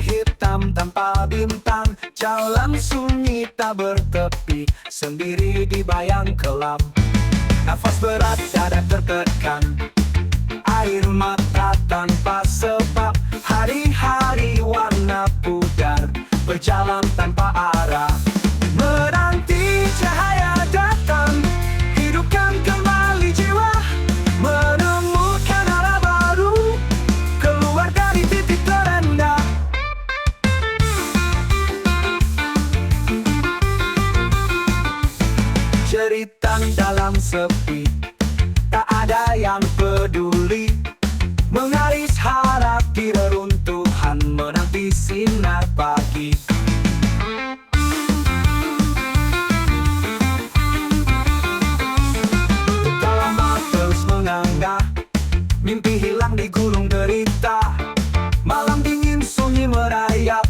hitam tanpa bintang, jalan sunyi tak bertepi, sendiri di bayang kelam. Nafas berat, dada tertekan, air mata tanpa sebab. Hari-hari warna pudar, berjalan tanpa arah, menanti cahaya datang, hidupkan kembali jiwa, menemukan arah baru, keluar dari titik terendah. Jeritan dalam sepi, tak ada yang peduli, mengaris harap di reruntuhan, menanti sinar pagi. Lama terus menganga, mimpi hilang di gulung derita. Malam dingin sunyi merayap,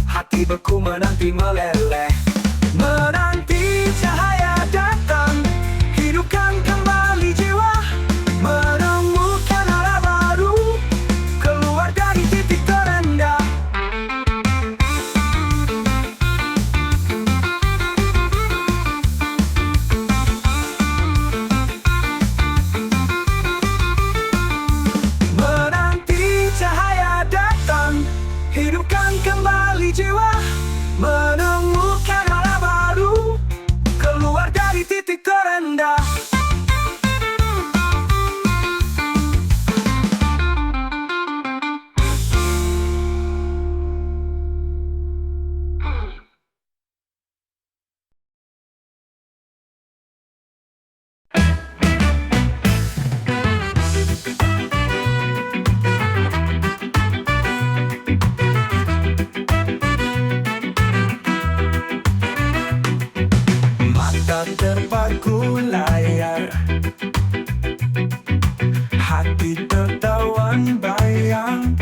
hati beku menanti meleleh, menanti cahaya datang, hidupkan kembali jiwa, menemukan arah baru, keluar dari titik terendah. Menanti cahaya datang, hidupkan kembali jiwa, menemukan arah baru, keluar dari titik terendah. Mata terpaku layar, hati tertawan bayang,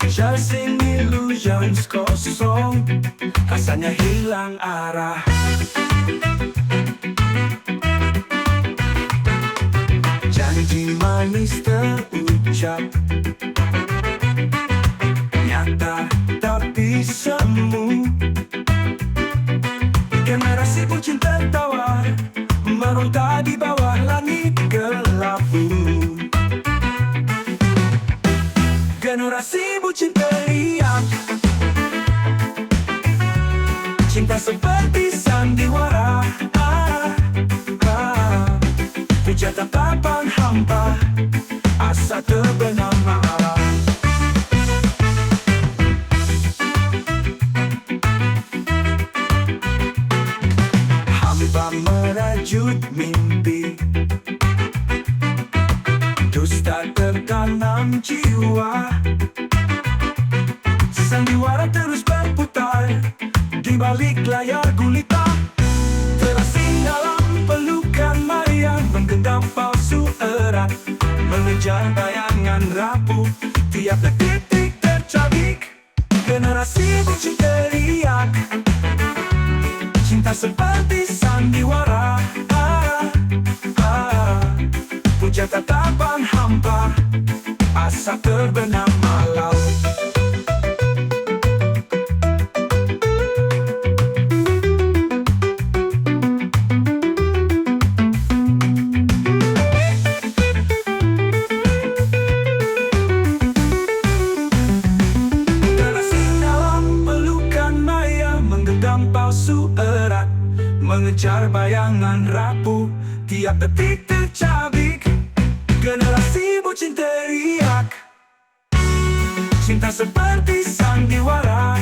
chasing illusions kosong, rasanya hilang arah. Janji manis terucap, nyata tapi semu. Generasi bucin tertawa, meronta di bawah langit gelap. Generasi bucin teriak, cinta seperti sandiwara. Hujan tatapan hampa, asa terbenam malam. Hamba merajut mimpi, dusta tertanam jiwa. Sandiwara terus berputar di balik layar gulita, terasing dalam pelukan maya, menggenggam palsu erat, mengejar bayangan rapuh, tiap detik tercabik. Generasi bucin teriak, cinta seperti sandiwara. Puja tatapan hampa, asa terbenam malam. Terasing dalam pelukan maya, menggenggam palsu erat, mengejar bayangan rapuh, tiap detik tercabik. Generasi bucin teriak, cinta seperti sandiwara.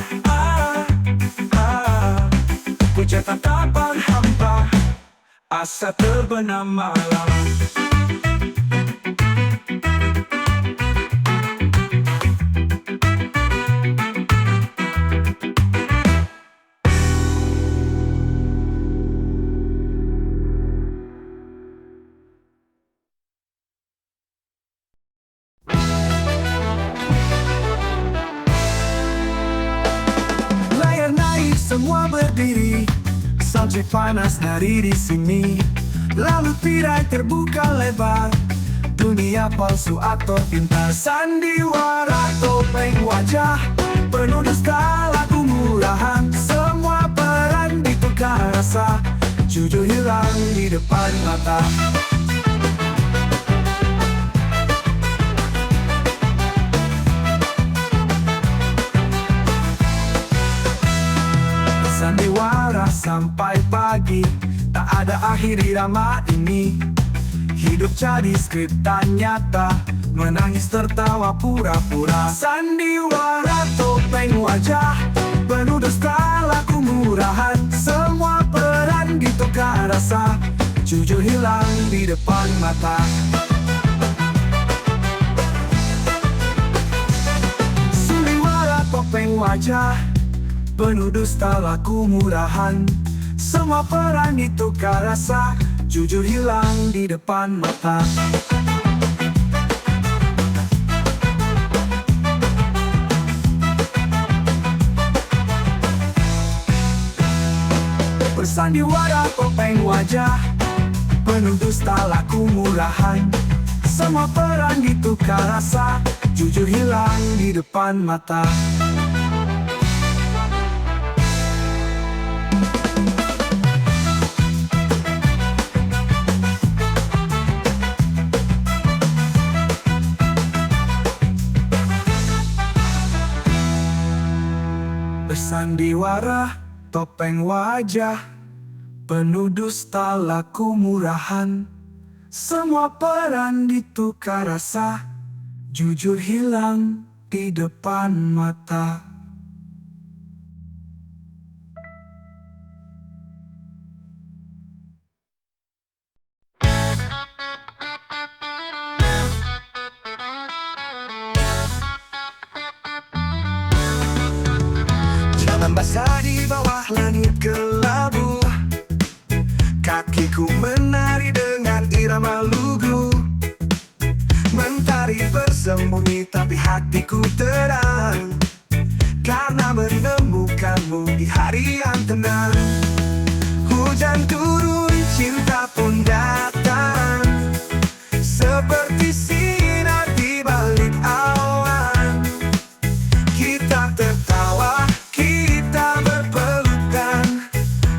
Puja tatapan hampa, asa terbenam malam. Semua berdiri, salju panas hari di sini. Lalu tirai terbuka lebar, dunia palsu atau pintar, sandiwara topeng wajah penuh dusta, laku murahan. Semua peran ditukar rasa, jujur hilang di depan mata. Sandiwara sampai pagi, tak ada akhir irama ini. Hidup jadi skrip tak nyata, menangis tertawa pura-pura. Sandiwara topeng wajah penuh dusta, laku murahan. Semua peran ditukar rasa, jujur hilang di depan mata. Sandiwara topeng wajah penuh dusta, laku murahan. Semua peran ditukar rasa, jujur hilang di depan mata. Bersandiwara topeng wajah penuh dusta, laku murahan. Semua peran ditukar rasa, jujur hilang di depan mata. Bersandiwara topeng wajah penuh dusta, laku murahan. Semua peran ditukar rasa, jujur hilang di depan mata. Jalan basah di bawah langit kelabu, kakiku menari dengan irama lugu. Mentari bersembunyi tapi hatiku terang, karena menemukanmu di hari yang tenang. Hujan turun, cinta pun datang, seperti sinar di balik awan. Kita tertawa, kita berpelukan,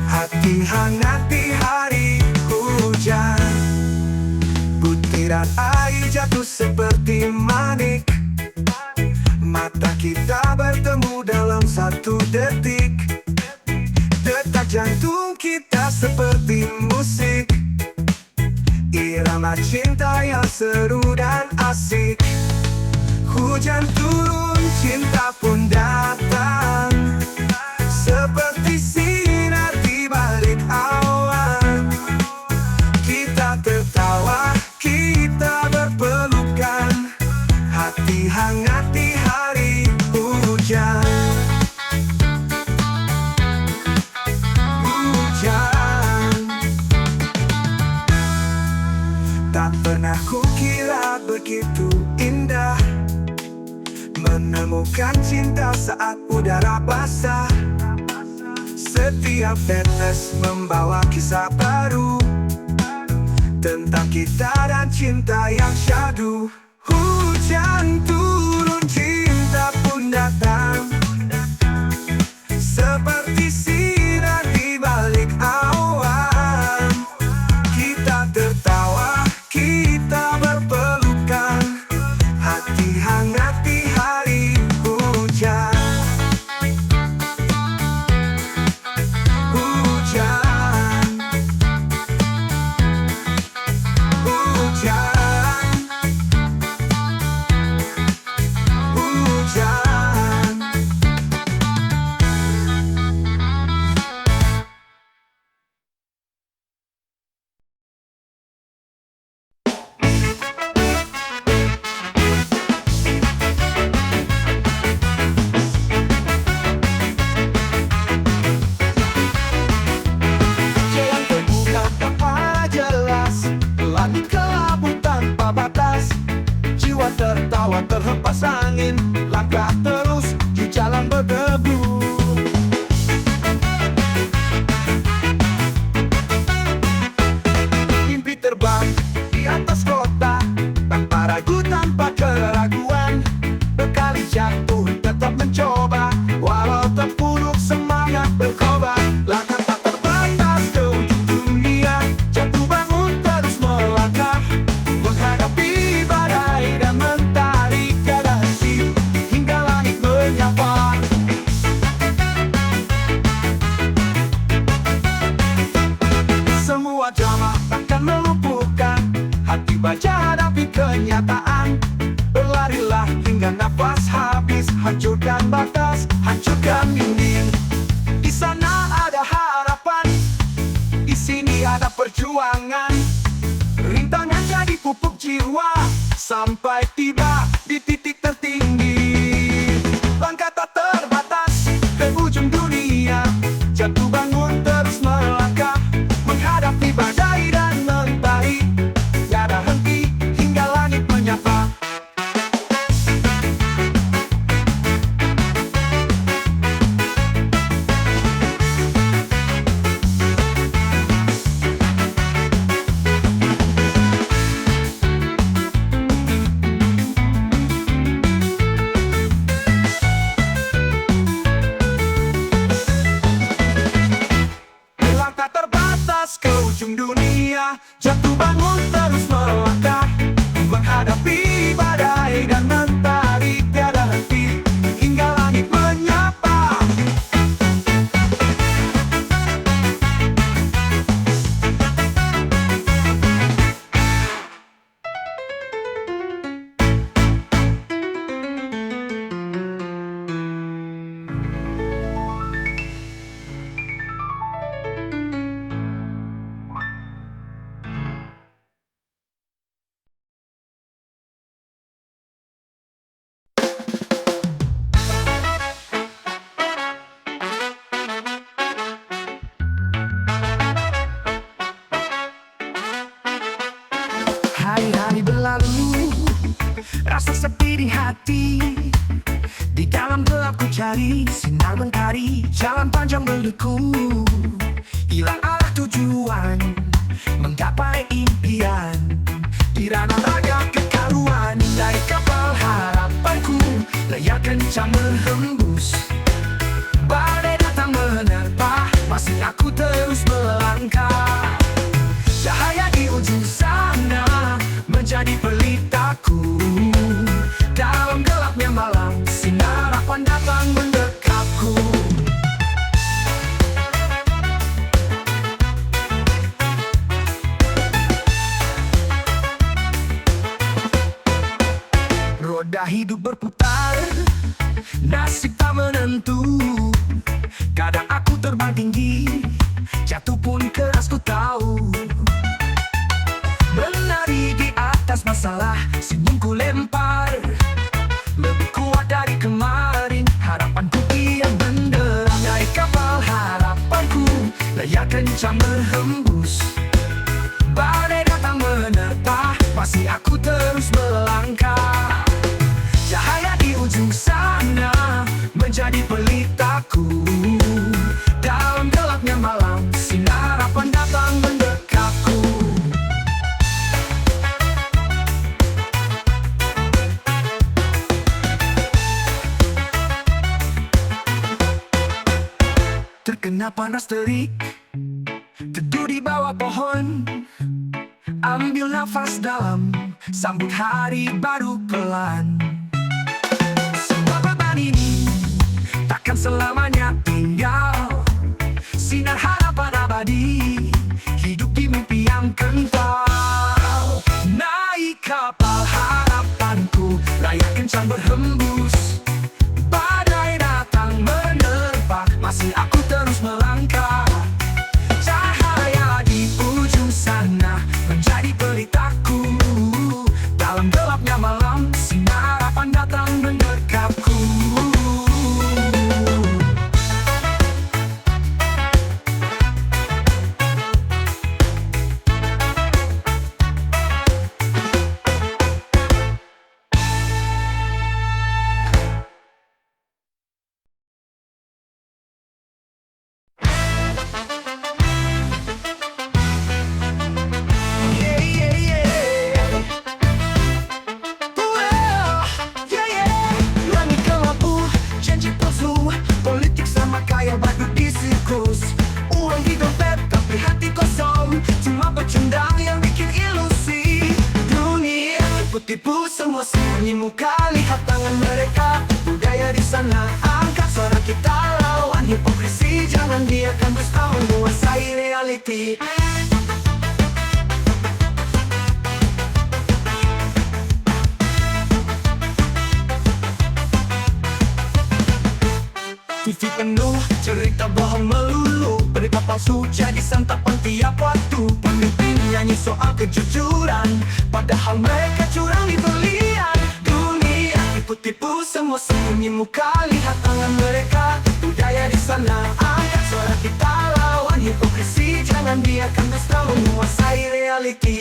hati hangat di hari hujan. Butiran air jatuh seperti manik, mata kita bertemu dalam satu detik. Detak jantung kita seperti musik, irama cinta yang seru dan asik. Hujan turun, cinta pun datang, seperti sinar di balik awan. Kita tertawa, kita berpelukan, hati hangat di hari hujan. Tak pernah kukira begitu indah, menemukan cinta saat udara basah. Setiap tetes membawa kisah baru, tentang kita dan cinta yang syahdu. Hujan turun, cinta pun datang, seperti sinar di balik awan. Kita tertawa, kita berpelukan, hati hangat di hari hujan. Hujan, hujan, hujan. Jalan terbuka tanpa jelas, langit kelabu tanpa batas. Jiwa tertawa terhempas angin, langkah terus di jalan berdebu. Mimpi terbang di atas kota, tanpa ragu, tanpa keraguan. Berkali jatuh, tetap mencoba. Walau terpuruk semangat berkobar. Langkah tak terbatas ke ujung dunia, jatuh bangun terus melangkah, menghadapi badai dan mentari tiada henti hingga langit menyapa. Semua drama takkan melumpuhkan hati baja hadapi kenyataan. Berlarilah hingga nafas habis, hancurkan batas, hancurkan dinding. Di sana ada harapan, di sini ada perjuangan. Rintangan jadi pupuk jiwa, sampai tiba di titik tertinggi. Langkah tak terbatas ke ujung dunia, jatuh bangun terus melangkah, menghadapi badai dan mentari tiada henti hingga langit menyapa. Langkah terbatas ke ujung dunia, jatuh bangun terus melangkah, menghadapi badai dan mentari tiada henti hingga langit menyapa. Hari-hari berlalu, rasa sepi di hati. Di dalam gelap ku cari sinar mentari, jalan panjang berliku, hilang arah tujuan, menggapai impian. Di ranah raga kekaruan, dari kapal harapanku, layar kencang menghembus. Badai datang menerpa, masih aku terus melangkah. Cahaya di ujung sana menjadi pelitaku. Dalam gelapnya malam, sinar harapan datang mendekapku. Roda hidup berputar, nasib tak menentu. Kadang aku terbang tinggi, jatuh pun keras ku tahu. Menari di atas masalah, senyumku lempar. Lebih kuat dari kemarin, harapanku kian benderang. Naik kapal harapanku, layar kencang berhembus. Badai datang menerpa, masih aku terus melangkah. Cahaya di ujung sana menjadi pelitaku. Dalam gelapnya malam, sinar harapan datang mendekapku. Terkena panas terik, teduh di bawah pohon. Ambil nafas dalam, sambut hari baru pelan. Semua beban ini takkan selamanya tinggal. Sinar harapan abadi, hidup di mimpi yang kental. Naik kapal harapanku, layar kencang berhembus. Badai datang menerpa, masih aku terus melangkah. Cahaya di ujung sana menjadi pelitaku. Dalam gelapnya malam, sinar sembunyi muka, lihat tangan mereka. Budaya di sana, angkat suara kita lawan hipokrisi. Jangan biarkan dusta menguasai reality. TV penuh cerita bohong melulu, berita palsu jadi santapan tiap waktu. Pemimpin nyanyi soal kejujuran, padahal mereka curang di berlian. Dunia tipu-tipu, semua sembunyi muka, lihat tangan mereka. Budaya di sana, angkat suara kita lawan hipokrisi. Jangan biarkan dusta menguasai reality.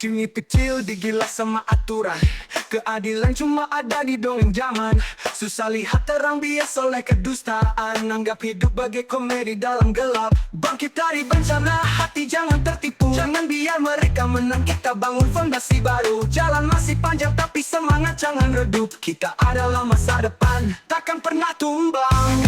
Kini kecil digila sama aturan, keadilan cuma ada di dongeng zaman. Susah lihat terang bias oleh kedustaan, anggap hidup bagai komedi dalam gelap. Bangkit dari bencana, hati jangan tertipu. Jangan biar mereka menang, kita bangun fondasi baru. Jalan masih panjang tapi semangat jangan redup. Kita adalah masa depan, takkan pernah tumbang.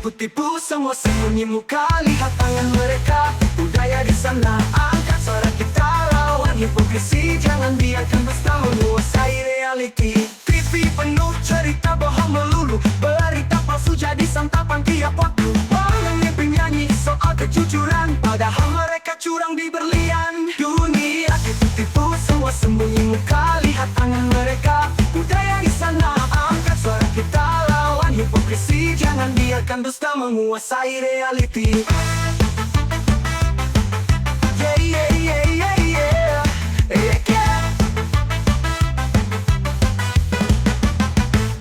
Tipu-tipu, semua sembunyi muka, lihat tangan mereka. Budaya di sana, angkat suara kita lawan hipokrisi. Jangan biarkan dusta menguasai reality. TV penuh cerita bohong melulu, berita palsu jadi santapan tiap waktu. Pemimpin nyanyi soal kejujuran, padahal mereka curang di berlian. Dunia tipu-tipu, semua sembunyi muka, lihat tangan mereka. Budaya di sana, angkat suara kita lawan hipokrisi. Jangan biarkan dusta menguasai reality. Yeah, yeah, yeah, yeah, yeah. Yeah, yeah.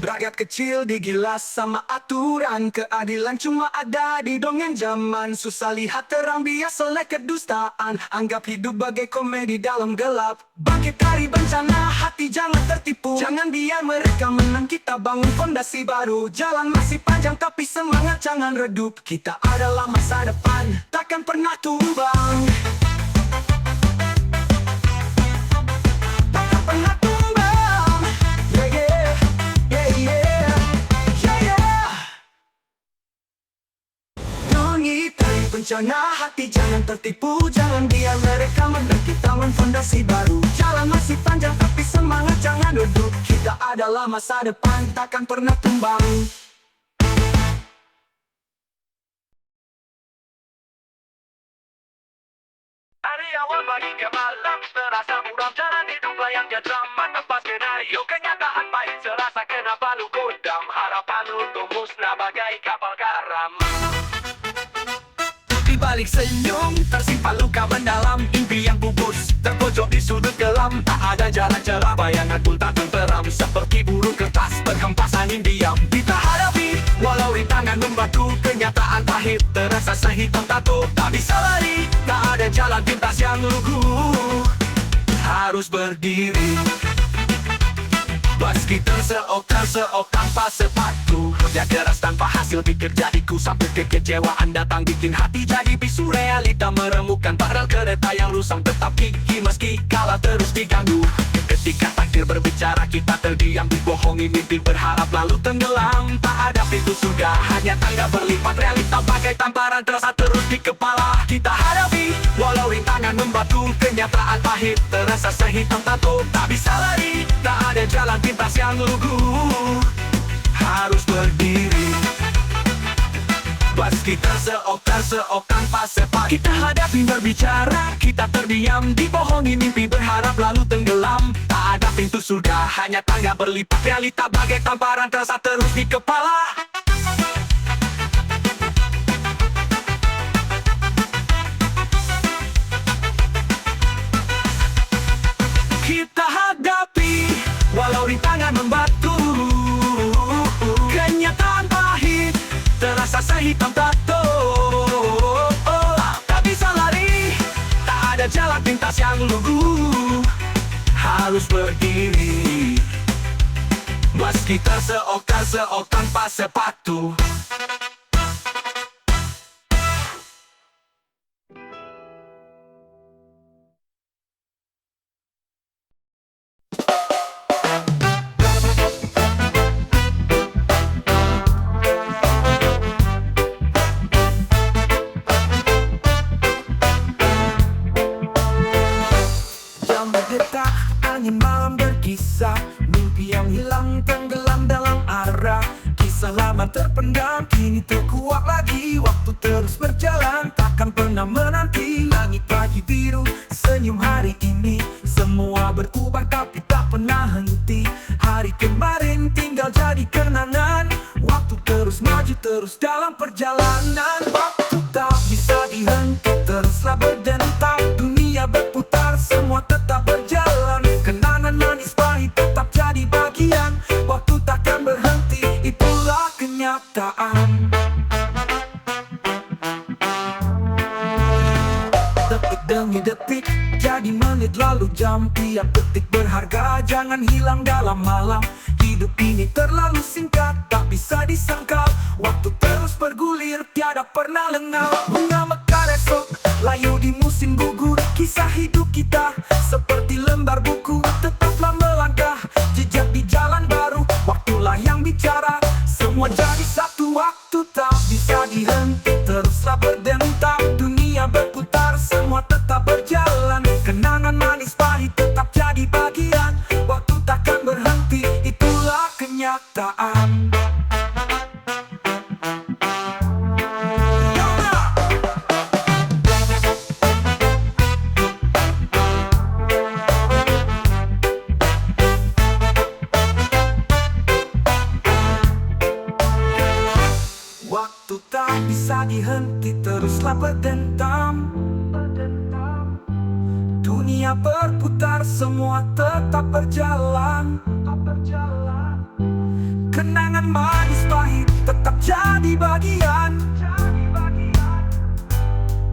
Rakyat kecil digilas sama aturan, keadilan cuma ada di dongeng zaman. Susah lihat terang bias oleh kedustaan, anggap hidup bagai komedi dalam gelap. Bangkit dari bencana, hati jangan tertipu. Jangan biar mereka menang, kita bangun fondasi baru. Jalan masih panjang tapi semangat jangan redup. Kita adalah masa depan, takkan pernah tumbang. Takkan pernah tumbang. Yeah, yeah, yeah, yeah, yeah, yeah. Bangkit dari bencana, hati jangan tertipu. Jangan biar mereka menang, kita bangun fondasi baru. Jalan masih panjang tapi semangat jangan redup. Kita adalah masa depan, takkan pernah tumbang. Hari awal pagi ke malam, terasa muram. Jalan hidup layaknya drama tanpa skenario. Kenyataan pahit serasa kena palu godam. Harapan untuk musnah bagai kapal karam. Di balik senyum tersimpan luka mendalam. Impi yang pupus terpojok di sudut kelam. Tak ada jalan cerah, bayangan pun tak tenteram. Seperti burung kertas berhempas angin diam. Kita hadapi walau rintangan membatu. Kenyataan pahit terasa sehitam tato. Tak bisa lari, tak ada jalan pintas yang lugu. Harus berdiri. Meski terseok tanpa sepatu. Kerja keras tanpa hasil pikir jadiku. Sampai kekecewaan datang bikin hati jadi bisu. Realita meremukan padahal kereta yang rusang tetap gigih meski kalah terus diganggu. Ketika takdir berbicara kita terdiam, dibohongi mimpi berharap lalu tenggelam. Tak ada pintu surga, hanya tangga berlipat. Realita bagai tamparan terasa terus di kepala. Kita hadapi walau rintangan membatu. Kenyataan pahit terasa sehitam tato. Tak bisa lari, tak ada jalan pintas yang lugu. Harus berdiri. Meski terseok tanpa sepatu. Kita hadapi berbicara, kita terdiam, dibohongi mimpi berharap lalu tenggelam. Tak ada pintu surga, hanya tangga berlipat. Realita bagai tamparan terasa terus di kepala. Kita hadapi walau rintangan membatu. Kenyataan pahit terasa sehitam tato. Tak bisa lari, tak ada jalan pintas yang lugu. Harus berdiri. Meski terseok tanpa sepatu. angin malam berkisah, mimpi yang hilang tenggelam dalam arah. Kisah lama terpendam kini terkuak lagi. Waktu terus berjalan takkan pernah menanti. Langit pagi biru senyum hari ini. Semua berubah tapi tak pernah henti. Hari kemarin tinggal jadi kenangan. Waktu terus maju terus dalam perjalanan. Waktu tak bisa dihenti teruslah berdentang. Dunia berputar semua tetap berjalan. Kenangan manis pahit tetap jadi bagian. Waktu takkan berhenti itulah kenyataan. Detik demi detik jadi menit lalu jam. Tiap detik berharga jangan hilang dalam malam. Hidup ini terlalu singkat tak bisa disangkal. Waktu terus bergulir tiada pernah lengah. Bunga mekar esok layu di musim gugur. Kisah hidup kita seperti lembar buku. Tetaplah melangkah jejak di jalan baru. Waktulah yang bicara semua jadi satu. Waktu tak bisa dihenti teruslah berdentang. Dunia berputar semua tetap berjalan. Kenangan manis pahit tetap jadi bagian. Waktu takkan berhenti itulah kenyataan. Waktu tak bisa dihenti teruslah berdentang. Dunia berputar semua tetap berjalan. Kenangan manis pahit tetap jadi bagian.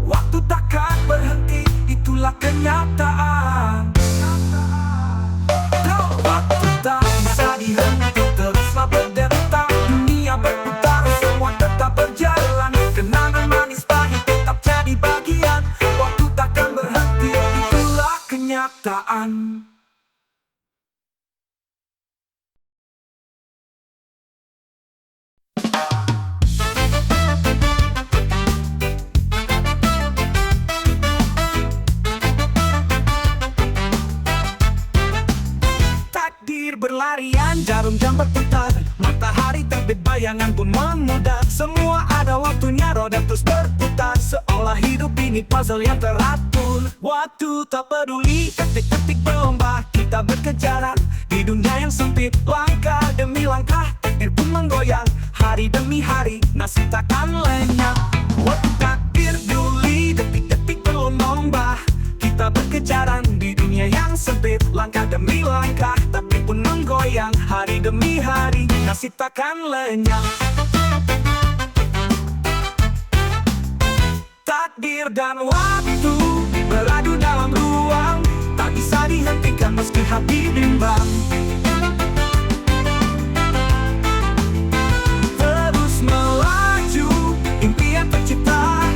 Waktu takkan berhenti itulah kenyataan. Waktu tak bisa dihenti teruslah berdentang. Dunia berputar semua tetap berjalan. Kenangan manis pahit tetap jadi bagian. Waktu takkan berhenti itulah kenyataan. Takdir berlarian, jarum jam berputar. Matahari terbit, bayangan pun memudar. Semua ada waktunya, roda terus berputar. Seolah hidup ini puzzle yang teratur. Waktu tak peduli, detik-detik berlomba. Kita berkejaran di dunia yang sempit. Langkah demi langkah, takdir pun menggoyang. Hari demi hari, nasib takkan lenyap. Waktu takdir peduli, detik-detik berlomba. Kita berkejaran di dunia yang sempit. Langkah demi langkah, tapi pun menggoyang. Hari demi hari, nasib takkan lenyap. Takdir dan waktu beradu dalam ruang. Tak bisa dihentikan meski hati bimbang. Terus melaju, impian tercipta.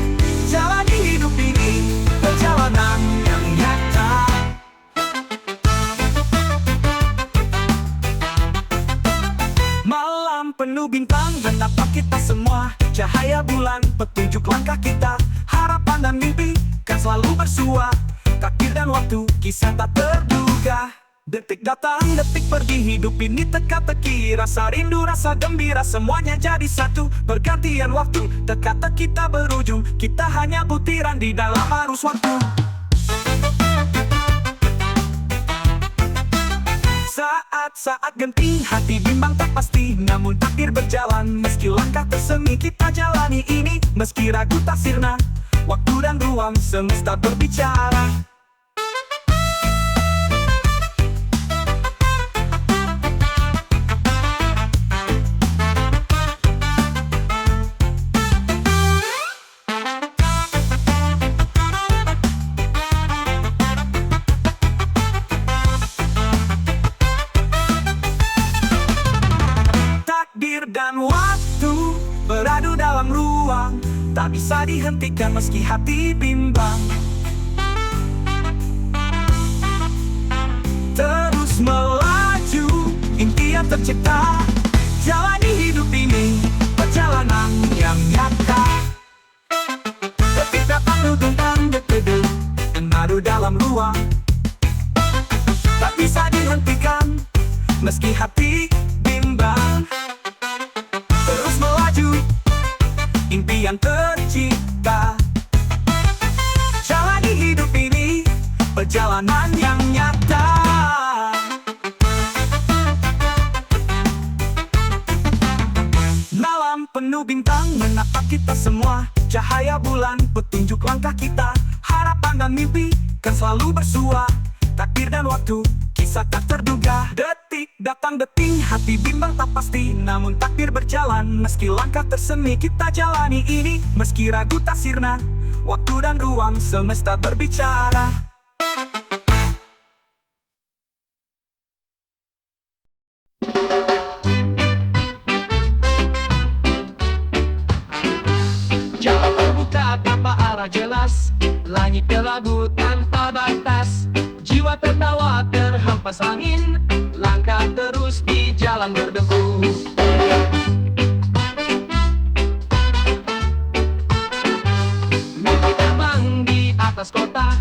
Jalani hidup ini, perjalanan yang nyata. Malam penuh bintang menatap kita semua. Cahaya bulan petunjuk langkah kita. Harapan dan mimpi kan selalu bersua. Takdir dan waktu kisah tak terduga. Detik datang, detik pergi, hidup ini teka-teki. Rasa rindu, rasa gembira, semuanya jadi satu. Pergantian waktu, teka-teki kita berujung. Kita hanya butiran di dalam arus waktu. Saat-saat genting, hati bimbang tak pasti. Namun takdir berjalan, meski langkah tersemi kita jalani ini. Meski ragu tak sirna, waktu dan ruang semesta berbicara. Dan waktu beradu dalam ruang. Tak bisa dihentikan meski hati bimbang. Terus melaju, impian tercipta. Jalani hidup ini, perjalanan yang nyata. Detik datang, dudung dan detik, beradu dalam ruang. Tak bisa dihentikan, meski hati bimbang. Terus melaju, impian tercipta. Jalani hidup ini, perjalanan yang nyata. Malam penuh bintang menatap kita semua. Cahaya bulan petunjuk langkah kita. Harapan dan mimpi kan selalu bersua. Takdir dan waktu, kisah tak terduga. Detik datang deting, hati bimbang tak pasti. Namun takdir berjalan, meski langkah terseni kita jalani ini. Meski ragu tak sirna, waktu dan ruang semesta berbicara. Jalan terbuka tanpa arah jelas, langit kelabu tanpa batas. Jiwa tertawa terhempas angin, langkah terus di jalan berdebu. Mimpi terbang di atas kota,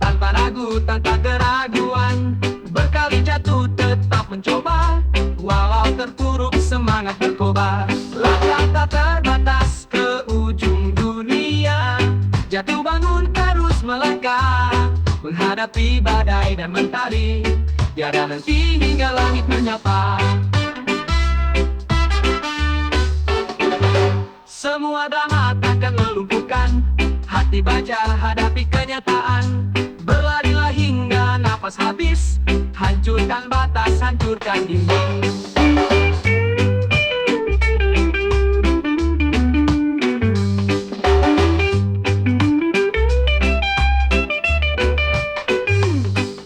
tanpa ragu, tanpa keraguan. Berkali jatuh tetap mencoba, walau terpuruk semangat berkobar. Langkah tak terbatas ke ujung dunia, jatuh bangun terus melangkah, menghadapi badai dan mentari. Tiada henti hingga langit menyapa. Semua drama takkan melumpuhkan hati baja, hadapi kenyataan. Berlarilah hingga nafas habis, hancurkan batas, hancurkan dinding.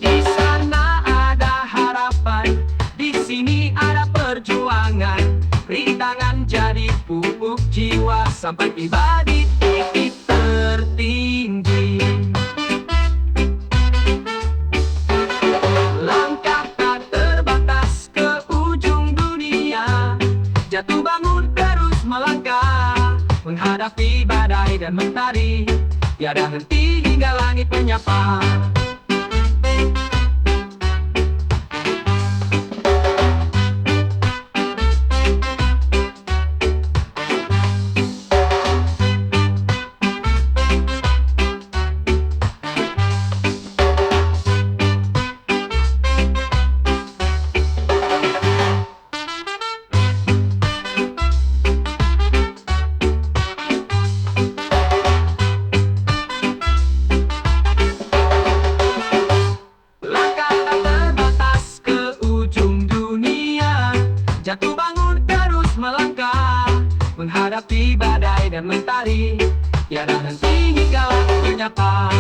Di sana ada harapan, di sini ada perjuangan. Rintangan jadi pupuk jiwa sampai tiba di titik tertinggi. Langkah tak terbatas ke ujung dunia, jatuh bangun terus melangkah, menghadapi badai dan mentari. Tiada henti hingga langit menyapa. Jatuh bangun terus melangkah, menghadapi badai dan mentari. Tiada henti hingga langit menyapa.